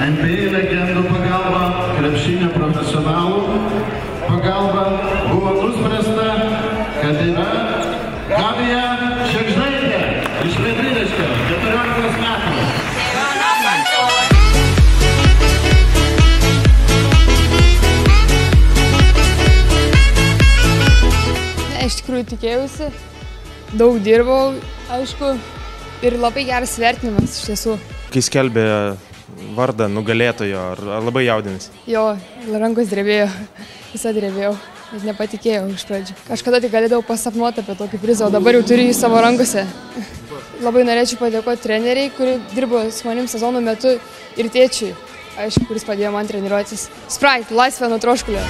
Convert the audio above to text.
NBA legendų pagalba, krepšinio profesionalų pagalba buvo nuspręsta, kad yra Gabija Šėgždaitė iš Radviliškio, 14 metų. Iš tikrųjų tikėjausi, daug dirbau, aišku, ir labai geras vertinimas iš tiesų. Kai skelbė vardą nugalėtojo, ar labai jaudinasi? Jo, rankos drebėjo, visą drebėjau, net nepatikėjau iš pradžių. Kažkada tai galėdavau pasapnuoti apie tokį prizą, o dabar jau turiu jį savo rankose. Labai norėčiau padėkoti treneriai, kuri dirbo su manim sezono metu, ir tėčiui, aišku, kuris padėjo man treniruotis. Sprite, laisvę nuo troškulio.